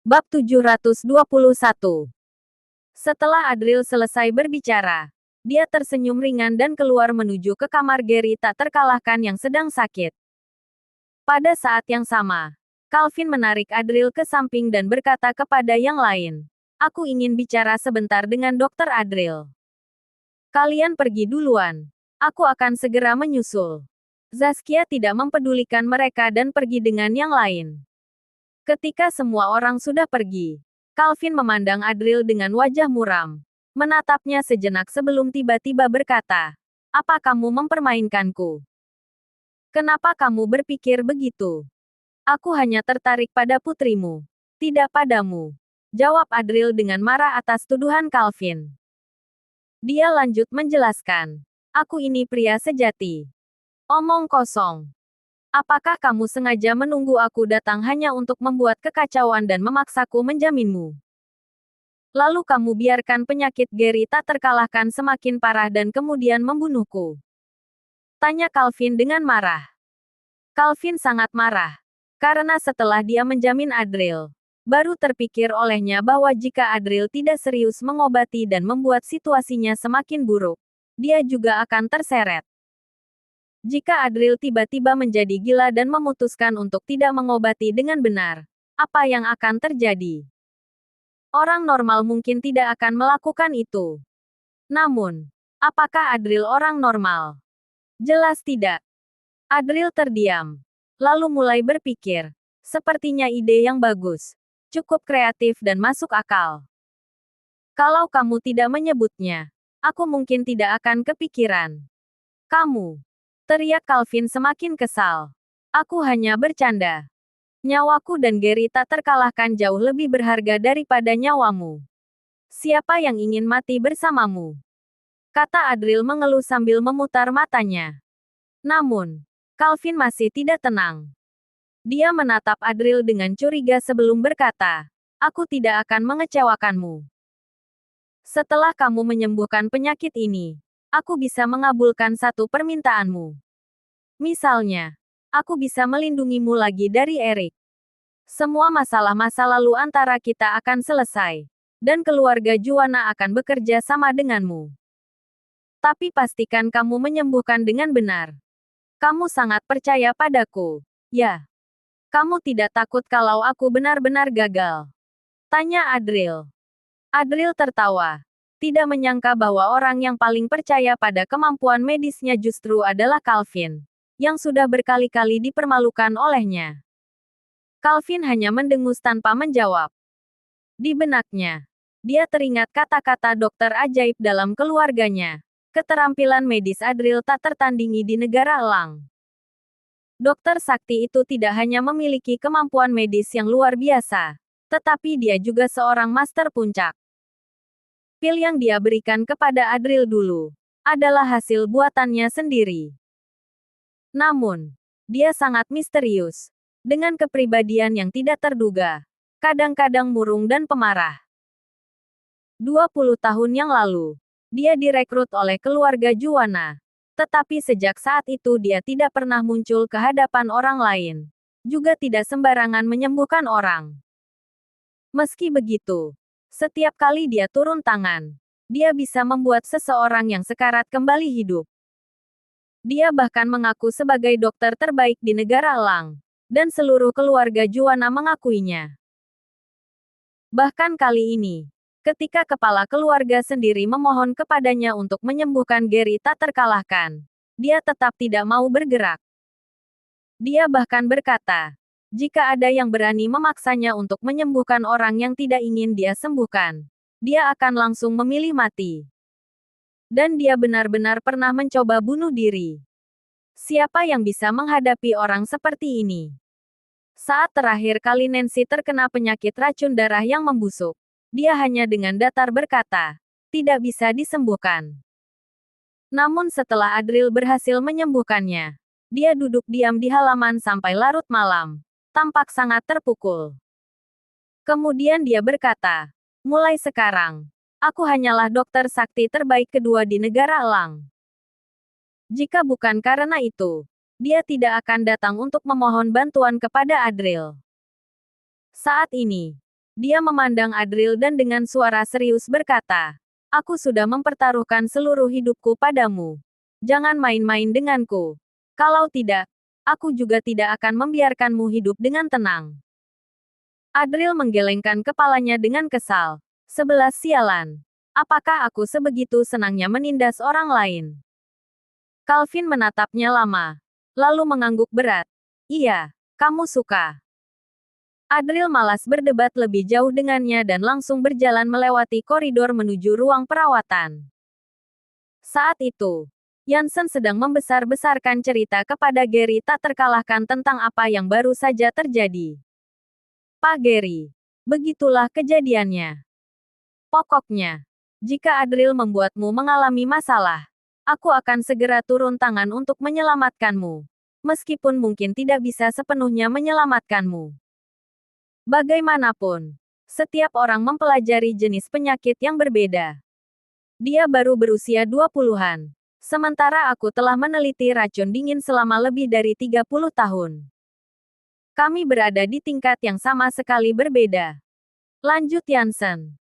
Bab 721. Setelah Adril selesai berbicara, dia tersenyum ringan dan keluar menuju ke kamar Gary tak terkalahkan yang sedang sakit. Pada saat yang sama, Calvin menarik Adril ke samping dan berkata kepada yang lain, "Aku ingin bicara sebentar dengan Dokter Adril. Kalian pergi duluan. Aku akan segera menyusul." Zaskia tidak mempedulikan mereka dan pergi dengan yang lain. Ketika semua orang sudah pergi, Calvin memandang Adril dengan wajah muram. Menatapnya sejenak sebelum tiba-tiba berkata, "Apa kamu mempermainkanku? Kenapa kamu berpikir begitu? Aku hanya tertarik pada putrimu, tidak padamu," jawab Adril dengan marah atas tuduhan Calvin. Dia lanjut menjelaskan, "Aku ini pria sejati. Omong kosong. Apakah kamu sengaja menunggu aku datang hanya untuk membuat kekacauan dan memaksaku menjaminmu? Lalu kamu biarkan penyakit Gary tak terkalahkan semakin parah dan kemudian membunuhku?" Tanya Calvin dengan marah. Calvin sangat marah. Karena setelah dia menjamin Adril, baru terpikir olehnya bahwa jika Adril tidak serius mengobati dan membuat situasinya semakin buruk, dia juga akan terseret. Jika Adril tiba-tiba menjadi gila dan memutuskan untuk tidak mengobati dengan benar, apa yang akan terjadi? Orang normal mungkin tidak akan melakukan itu. Namun, apakah Adril orang normal? Jelas tidak. Adril terdiam, lalu mulai berpikir. Sepertinya ide yang bagus, cukup kreatif dan masuk akal. Kalau kamu tidak menyebutnya, aku mungkin tidak akan kepikiran. Kamu, teriak Calvin semakin kesal. "Aku hanya bercanda. Nyawaku dan Gary tak terkalahkan jauh lebih berharga daripada nyawamu. Siapa yang ingin mati bersamamu?" Kata Adril mengeluh sambil memutar matanya. Namun, Calvin masih tidak tenang. Dia menatap Adril dengan curiga sebelum berkata, "Aku tidak akan mengecewakanmu. Setelah kamu menyembuhkan penyakit ini, aku bisa mengabulkan satu permintaanmu. Misalnya, aku bisa melindungimu lagi dari Eric. Semua masalah masa lalu antara kita akan selesai, dan keluarga Juwana akan bekerja sama denganmu. Tapi pastikan kamu menyembuhkan dengan benar. Kamu sangat percaya padaku, ya? Kamu tidak takut kalau aku benar-benar gagal?" Tanya Adril. Adril tertawa. Tidak menyangka bahwa orang yang paling percaya pada kemampuan medisnya justru adalah Calvin, yang sudah berkali-kali dipermalukan olehnya. Calvin hanya mendengus tanpa menjawab. Di benaknya, dia teringat kata-kata dokter ajaib dalam keluarganya. Keterampilan medis Adril tak tertandingi di negara elang. Dokter sakti itu tidak hanya memiliki kemampuan medis yang luar biasa, tetapi dia juga seorang master puncak. Pil yang dia berikan kepada Adril dulu adalah hasil buatannya sendiri. Namun, dia sangat misterius, dengan kepribadian yang tidak terduga, kadang-kadang murung dan pemarah. 20 tahun yang lalu, dia direkrut oleh keluarga Juwana. Tetapi sejak saat itu dia tidak pernah muncul ke hadapan orang lain. Juga tidak sembarangan menyembuhkan orang. Meski begitu, setiap kali dia turun tangan, dia bisa membuat seseorang yang sekarat kembali hidup. Dia bahkan mengaku sebagai dokter terbaik di negara elang. Dan seluruh keluarga Juwana mengakuinya. Bahkan kali ini, ketika kepala keluarga sendiri memohon kepadanya untuk menyembuhkan Gary tak terkalahkan, dia tetap tidak mau bergerak. Dia bahkan berkata, jika ada yang berani memaksanya untuk menyembuhkan orang yang tidak ingin dia sembuhkan, dia akan langsung memilih mati. Dan dia benar-benar pernah mencoba bunuh diri. Siapa yang bisa menghadapi orang seperti ini? Saat terakhir kali Nancy terkena penyakit racun darah yang membusuk, dia hanya dengan datar berkata, tidak bisa disembuhkan. Namun setelah Adril berhasil menyembuhkannya, dia duduk diam di halaman sampai larut malam, tampak sangat terpukul. Kemudian dia berkata, mulai sekarang, aku hanyalah dokter sakti terbaik kedua di negara elang. Jika bukan karena itu, dia tidak akan datang untuk memohon bantuan kepada Adril. Saat ini, Dia memandang Adril dan dengan suara serius berkata, "Aku sudah mempertaruhkan seluruh hidupku padamu. Jangan main-main denganku. Kalau tidak, aku juga tidak akan membiarkanmu hidup dengan tenang." Adril menggelengkan kepalanya dengan kesal. "11 sialan. Apakah aku sebegitu senangnya menindas orang lain?" Calvin menatapnya lama, lalu mengangguk berat. "Iya, kamu suka." Adril malas berdebat lebih jauh dengannya dan langsung berjalan melewati koridor menuju ruang perawatan. Saat itu, Jansen sedang membesar-besarkan cerita kepada Gary tak terkalahkan tentang apa yang baru saja terjadi. "Pak Gary, begitulah kejadiannya. Pokoknya, jika Adril membuatmu mengalami masalah, aku akan segera turun tangan untuk menyelamatkanmu. Meskipun mungkin tidak bisa sepenuhnya menyelamatkanmu. Bagaimanapun, setiap orang mempelajari jenis penyakit yang berbeda. Dia baru berusia 20-an. Sementara aku telah meneliti racun dingin selama lebih dari 30 tahun. Kami berada di tingkat yang sama sekali berbeda," lanjut Jansen.